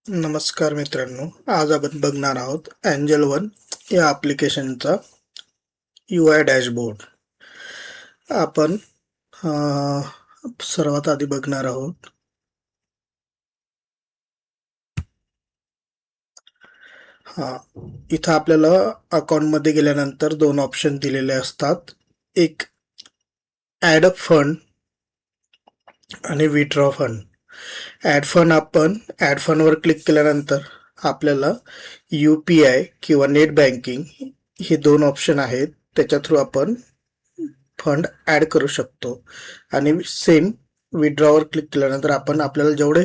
नमस्कार मित्रांनो, आज आपण बघणार आहोत एंजल वन या ॲप्लिकेशनचा UI डॅशबोर्ड. आपण सर्वात आधी बघणार आहोत इथं आपल्याला अकाउंटमध्ये गेल्यानंतर दोन ऑप्शन दिलेले असतात. एक ॲड फंड आणि विथड्रॉ फंड. आपण ॲड फंडवर क्लिक केल्यानंतर आपल्याला UPI किंवा नेट बँकिंग हे दोन ऑप्शन आहेत. त्याच्या थ्रू आपण फंड ॲड करू शकतो आणि सेम विथड्रॉवर क्लिक केल्यानंतर आपण आपल्याला जेवढे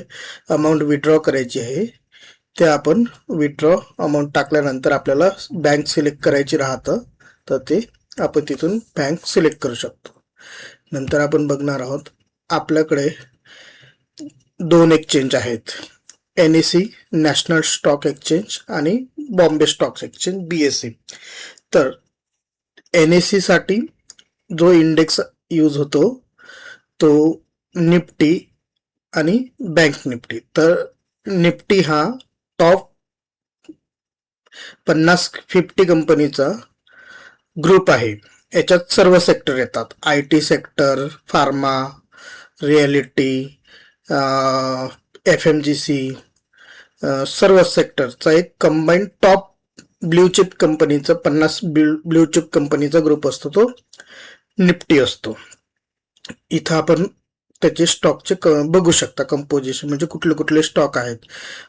अमाऊंट विथड्रॉ करायची आहे ते आपण विथड्रॉ अमाऊंट टाकल्यानंतर आपल्याला बँक सिलेक्ट करायची राहतं, तर ते आपण तिथून बँक सिलेक्ट करू शकतो. नंतर आपण बघणार आहोत आपल्याकडे दोन एक्सचेंज आहेत, NSE नॅशनल स्टॉक एक्सचेंज आणि बॉम्बे स्टॉक एक्सचेंज BSE. तर NSE साठी जो इंडेक्स यूज होतो तो निफ्टी आणि बँक निफ्टी. तर निफ्टी हा टॉप 50 कंपनीचा ग्रुप आहे. याच्यात सर्व सेक्टर येतात, IT sector, pharma, reality, FMGC, सर्व सेक्टरचा एक कंबाईंड टॉप ब्ल्यू चिप कंपनीचा 50 ब्ल्यू चिप कंपनीचा ग्रुप असतो, तो निफ्टी असतो. इथं आपण त्याचे स्टॉकचे बघू शकता कंपोजिशन, म्हणजे कुठले कुठले स्टॉक आहेत.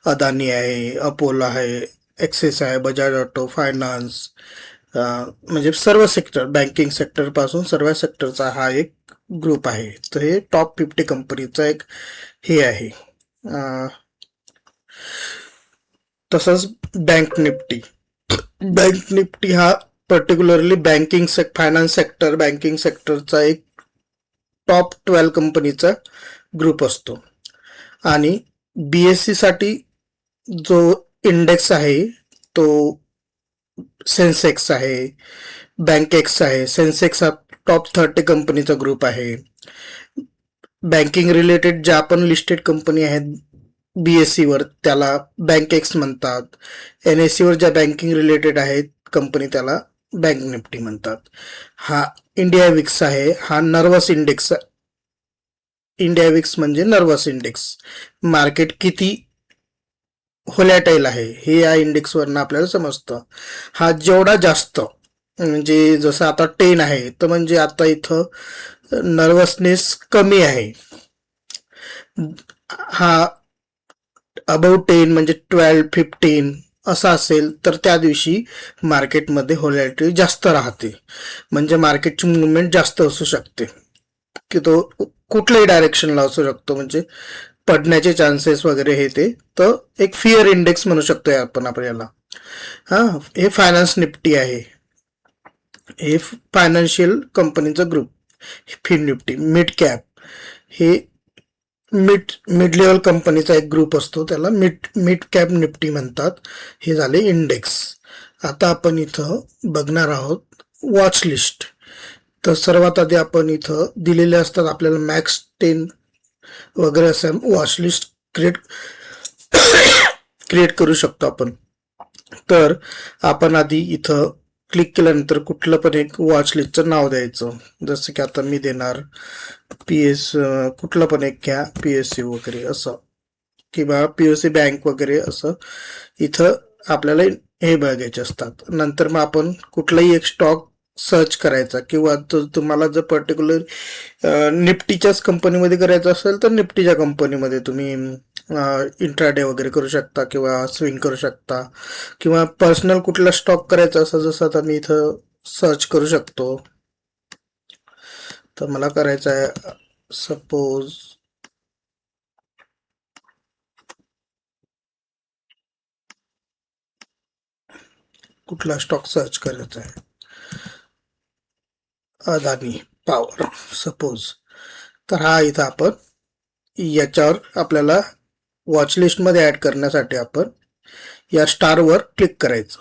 अदानी आहे, अपोलो आहे, ॲक्सिस आहे, बजाज ऑटो फायनान्स, म्हणजे सर्व सेक्टर, बँकिंग सेक्टर पासून सर्व सेक्टरचा हा एक ग्रुप आहे. तर हे टॉप 50 कंपनीचा एक हे आहे. तसंच बँक निफ्टी हा पर्टिक्युलरली फायनान्स सेक्टर, बँकिंग सेक्टरचा एक टॉप 12 कंपनीचा ग्रुप असतो. आणि BSE साठी जो इंडेक्स आहे तो सेन्सेक्स आहे, बँक एक्स आहे. सेन्सेक्स हा टॉप 30 कंपनीचा ग्रुप आहे. बँकिंग रिलेटेड ज्या पण लिस्टेड कंपनी आहेत BSE वर त्याला बँक एक्स म्हणतात. NSE वर ज्या बँकिंग रिलेटेड आहेत कंपनी त्याला बँक निफ्टी म्हणतात. हा इंडिया विक्स आहे, हा नर्वस इंडेक्स. इंडिया विक्स म्हणजे नर्वस इंडेक्स. मार्केट किती व्होलॅटाईल आहे हे या इंडेक्सवरनं आपल्याला समजतं. हा जेवढा जास्त, म्हणजे जसं आता 10 आहे, तर म्हणजे आता इथं नर्वसनेस कमी आहे. हा अबव 10 म्हणजे 12, 15 असं असेल तर त्या दिवशी मार्केटमध्ये व्होलॅटिलिटी जास्त राहते, म्हणजे मार्केटची मुवमेंट जास्त असू शकते, की तो कुठल्याही डायरेक्शनला असू शकतो, म्हणजे पडण्याचे चान्सेस वगैरे हे ते. तर एक फिअर इंडेक्स म्हणू शकतो आपण आपल्याला. हे फायनान्स निफ्टी आहे, हे फायनान्शियल कंपनीचा group. Fin Nifty mid cap, हे मिड लेवल कंपनीचा एक ग्रुप असतो, त्याला मिड कॅप निफ्टी म्हणतात. हे झाले इंडेक्स. आता आपण इथं बघणार आहोत वॉच लिस्ट. तर सर्वात आधी आपण इथं दिलेले असतात आपल्याला मॅक्स 10 वगैरे असं वॉच लिस्ट क्रिएट करू शकतो आपण. तर आपण आधी इथं क्लिक केल्यानंतर कुठलं पण एक वॉच लिस्टचं नाव द्यायचं. जसं की आता मी देणार कुठलं पण एक घ्या, PSU वगैरे असं, किंवा POC बँक वगैरे असं. इथं आपल्याला हे बघायचे असतात. नंतर मग आपण कुठलाही एक स्टॉक सर्च करायचा, किंवा तुम्हाला जर पर्टिक्युलर निफ्टीच्याच कंपनीमध्ये करायचं असेल तर निफ्टीच्या कंपनीमध्ये तुम्ही इंट्राडे वगैरे करू शकता, किंवा स्विंग करू शकता, किंवा पर्सनल कुठला स्टॉक करायचा असं, जसं आता मी इथं सर्च करू शकतो. तर मला करायचं आहे सपोज कुठला स्टॉक सर्च करायचा आहे, अदानी पॉवर सपोज. तर हा इथं आपण याच्यावर आपल्याला वॉच लिस्टमध्ये ॲड करण्यासाठी आपण या स्टारवर क्लिक करायचं.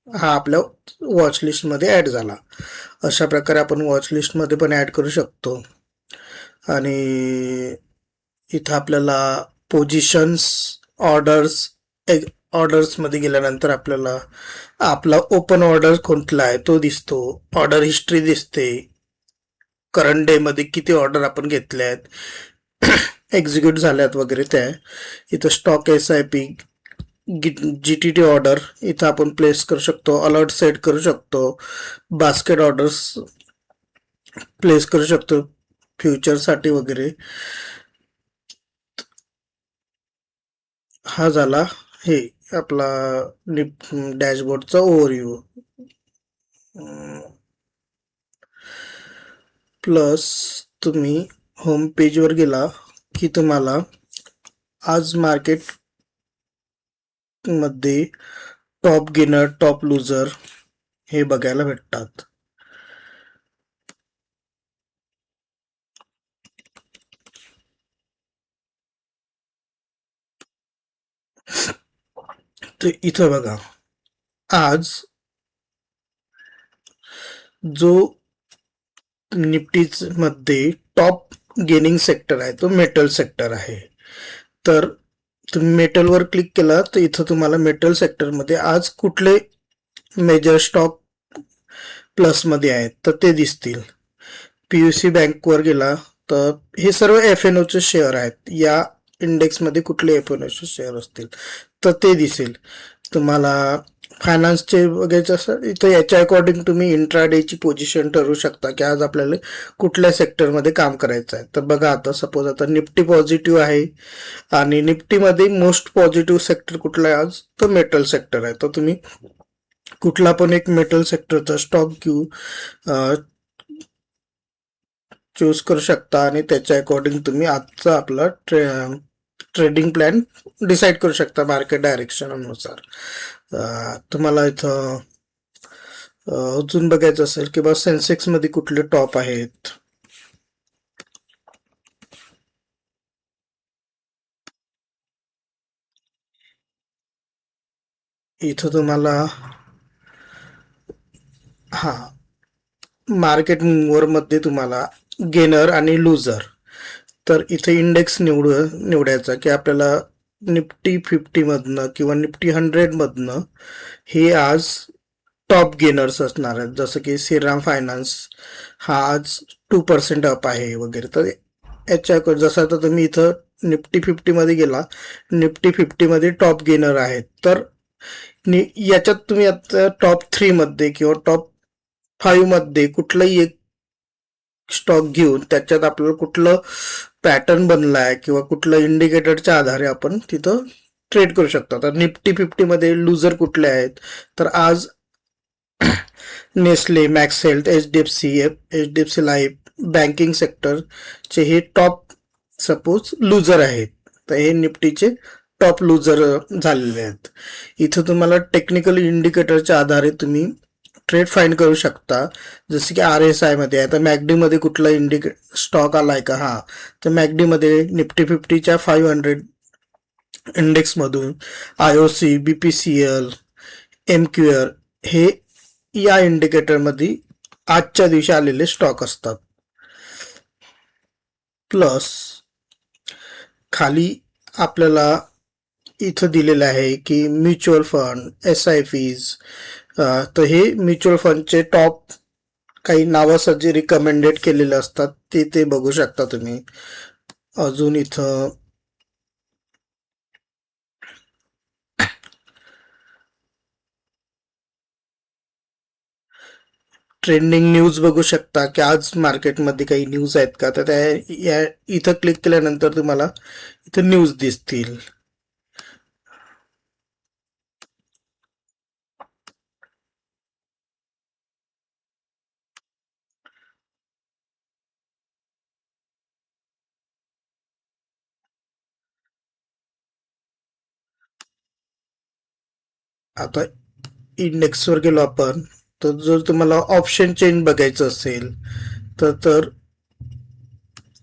हा आपल्या वॉच लिस्टमध्ये ॲड झाला. अशा प्रकारे आपण वॉच लिस्टमध्ये पण ॲड करू शकतो. आणि इथं आपल्याला पोझिशन्स, ऑर्डर्स ऑर्डर्स मध्ये गेल्यानंतर आपल्याला आपला ओपन ऑर्डर कोणता आहे तो दिसतो, ऑर्डर हिस्ट्री दिसते, करंट डे मध्ये किती ऑर्डर आपण घेतल्या आहेत, एक्झिक्यूट झाल्यात वगैरे. त्या इथं स्टॉक SIP, GTT ऑर्डर इथं आपण प्लेस करू शकतो, अलर्ट सेट करू शकतो, बास्केट ऑर्डर्स प्लेस करू शकतो फ्युचरसाठी वगैरे. हा झाला हे आपला डॅशबोर्डचा ओव्हरव्ह्यू. प्लस तुम्ही होम पेजवर गेला की तुम्हाला आज मार्केट मध्ये टॉप गेनर, टॉप लुजर हे बघायला भेटतात. तर इथं बघा, आज जो निफ्टीज मध्ये टॉप गेनिंग सेक्टर आहे तो मेटल सेक्टर आहे. तर तुम्ही मेटलवर क्लिक केला तर इथं तुम्हाला मेटल सेक्टरमध्ये आज कुठले मेजर स्टॉक प्लसमध्ये आहेत तर ते दिसतील. PUC बँकवर गेला तर हे सर्व FNOचे शेअर आहेत. या इंडेक्समध्ये कुठले FNOचे शेअर असतील तर ते दिसेल तुम्हाला. फायनान्सचे बघायचं असं इथं याच्या अकॉर्डिंग तुम्ही इंट्राडेची पोझिशन ठरवू शकता की आज आपल्याला कुठल्या सेक्टरमध्ये काम करायचं आहे. तर बघा, आता सपोज आता निफ्टी पॉझिटिव्ह आहे आणि निफ्टीमध्ये मोस्ट पॉझिटिव्ह सेक्टर कुठला आहे आज तर मेटल सेक्टर आहे. तर तुम्ही कुठला पण एक मेटल सेक्टरचा स्टॉक घेऊ चूज करू शकता आणि त्याच्या अकॉर्डिंग तुम्ही आजचा आपला ट्रेडिंग प्लॅन डिसाईड करू शकता मार्केट डायरेक्शन अनुसार. तुम्हाला इथं अजून बघायचं असेल की बा सेन्सेक्स मध्ये कुठले टॉप आहेत. इथं तुम्हाला हा मार्केट मूव्हर मध्ये तुम्हाला गेनर आणि लुजर. तर इथे इंडेक्स निवडायचा की आपल्याला निफ्टी 50 मधनं किंवा निफ्टी 100 मधनं हे आज टॉप गेनर्स असणार आहेत. जसं की श्रीराम फायनान्स हा आज 2% अप आहे वगैरे. तर याच्या जसं आता तुम्ही इथं निफ्टी 50 मध्ये गेला, निफ्टी 50 मध्ये टॉप गेनर आहेत. तर याच्यात तुम्ही आता टॉप 3 मध्ये किंवा टॉप 5 मध्ये कुठलंही एक स्टॉक घेऊन त्याच्यात आपल्याला कुठलं पॅटर्न बनलाय किंवा कुठलं इंडिकेटरच्या आधारे आपण तिथं ट्रेड करू शकतो. तर निफ्टी 50 मध्ये लुजर कुठले आहेत तर आज Nestle, Max Health, HDFC life, banking सेक्टरचे हे टॉप सपोज लुजर आहेत. तर हे निफ्टीचे टॉप लुजर झालेले आहेत. इथं तुम्हाला टेक्निकल इंडिकेटरच्या आधारे तुम्ही ट्रेड फाइंड करू शकता. जसे की RSI मध्ये आहे तर मॅकडी मध्ये कुठला स्टॉक आलाय का. हा तर मॅकडी मध्ये निफ्टी 50च्या 500 इंडेक्स मधून IOC, BPCL, MQR हे या इंडिकेटर मध्ये आजच्या दिवशी आलेले स्टॉक असतात. प्लस खाली आपल्याला इथं दिलेलं आहे की म्युच्युअल फंड, SIPs. तर हे म्युच्युअल फंडचे टॉप काही नावं जे रिकमेंडेड केलेले असतात ते बघू शकता तुम्ही. अजून इथं ट्रेंडिंग न्यूज बघू शकता की आज मार्केटमध्ये काही न्यूज आहेत का. तर त्या इथं क्लिक केल्यानंतर तुम्हाला इथं न्यूज दिसतील. आता इंडेक्सवर गेलो आपण तर जर तुम्हाला ऑप्शन चेन बघायचं असेल तर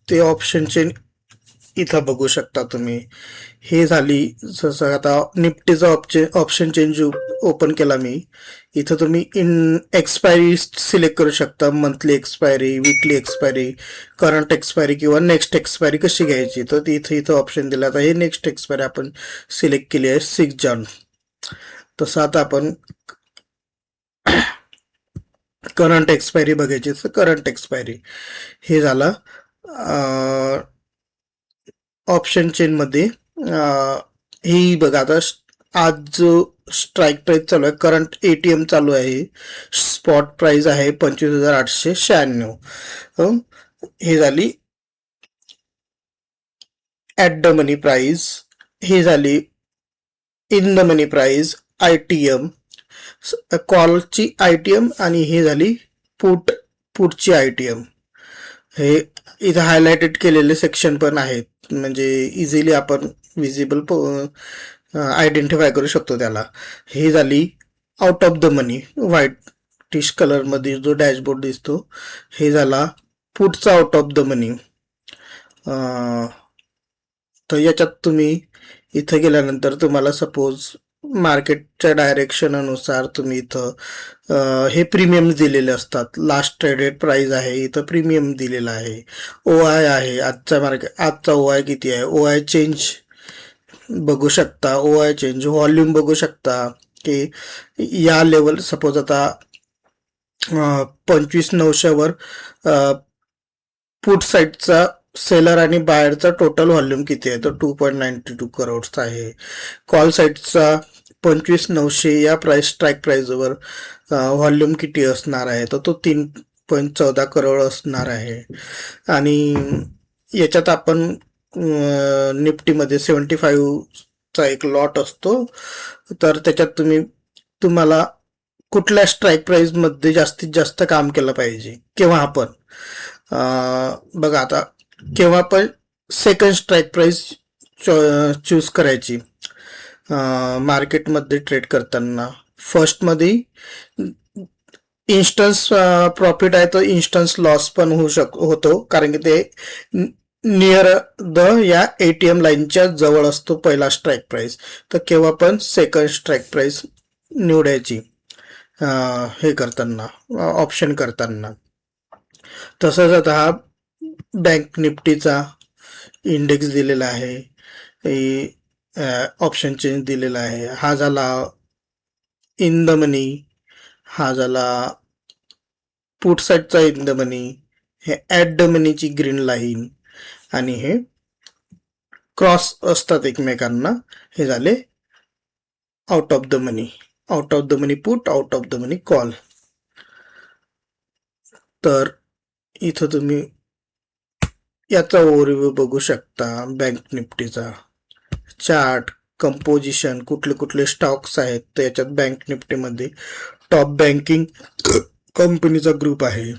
ते ऑप्शन चेन इथं बघू शकता तुम्ही. हे झाली जसं आता निफ्टीचा ऑप्शन चेंज ओपन केला मी. इथं तुम्ही एक्सपायरी सिलेक्ट करू शकता. Monthly expiry, weekly expiry, current expiry किंवा नेक्स्ट एक्सपायरी कशी घ्यायची. तर इथं ऑप्शन दिला. आता हे नेक्स्ट एक्सपायरी आपण सिलेक्ट केली आहे 6 जून. तसं आता आपण करंट एक्सपायरी बघायची तर करंट एक्सपायरी हे झालं ऑप्शन चेनमध्ये. ही बघा आता आज जो स्ट्राईक प्राइस चालू आहे, करंट एटीएम चालू आहे, स्पॉट प्राइस आहे 25,896. हे झाली ॲट द मनी प्राइस. ही झाली in the money price ITM, कॉलची ITM, आणि ही झाली पुटची ITM. हे इथं हायलाइटेड केलेले सेक्शन पण आहेत, म्हणजे इझिली आपण विजिबल आयडेंटिफाय करू शकतो त्याला. ही झाली out of the money, whitish कलरमध्ये जो डॅशबोर्ड दिसतो, हे झाला पुटचा आउट ऑफ द मनी. तर याच्यात तुम्ही इथं गेल्यानंतर तुम्हाला सपोज मार्केटच्या डायरेक्शननुसार तुम्ही इथं हे प्रीमियम दिलेले असतात. लास्ट ट्रेडेड प्राइस आहे, इथं प्रीमियम दिलेला आहे. OI आहे, आजचा OI किती आहे, OI चेंज बघू शकता, OI चेंज व्हॉल्यूम बघू शकता की या लेवल सपोज आता 25,900वर पुट साईडचा सेलर आणि बायरचा टोटल व्हॉल्यूम किती आहे, तर 2.92 करोड्स आहे. कॉल साईडचा 25,900 या स्ट्राईक प्राइसवर व्हॉल्यूम किती असणार आहे, तर तो 3.14 करोड असणार आहे. आणि याच्यात आपण निफ्टीमध्ये 75चा एक लॉट असतो, तर त्याच्यात तुम्हाला कुठल्या स्ट्राईक प्राइसमध्ये जास्तीत जास्त काम केलं पाहिजे केव्हा आपण बघा आता केव्हा पण सेकंड स्ट्राईक प्राइस चूज करायची मार्केटमध्ये ट्रेड करताना. फर्स्टमध्ये इन्स्टन्स प्रॉफिट आहे, तर इन्स्टन्स लॉस पण होतो, कारण की ते नियर द या ATM लाईनच्या जवळ असतो पहिला स्ट्राईक प्राइस. तर केव्हा पण सेकंड स्ट्राईक प्राइस निवडायची हे करताना, ऑप्शन करताना. तसंच आता हा बँक निफ्टीचा इंडेक्स दिलेला आहे, ऑप्शन चेंज दिलेला आहे. हा झाला इन द मनी, हा झाला पुट साईडचा इन द मनी, हे ॲट द मनीची ग्रीन लाईन, आणि हे क्रॉस असतात एकमेकांना, हे झाले out of the money. Out of the money put, out of the money call. तर इथं तुम्ही याचा ओव्हरव्ह्यू बघू शकता. बँक निफ्टीचा चार्ट, कंपोजिशन, कुठले कुठले स्टॉक्स आहेत, तर याच्यात बँक निफ्टीमध्ये टॉप बँकिंग कंपनीचा ग्रुप आहे.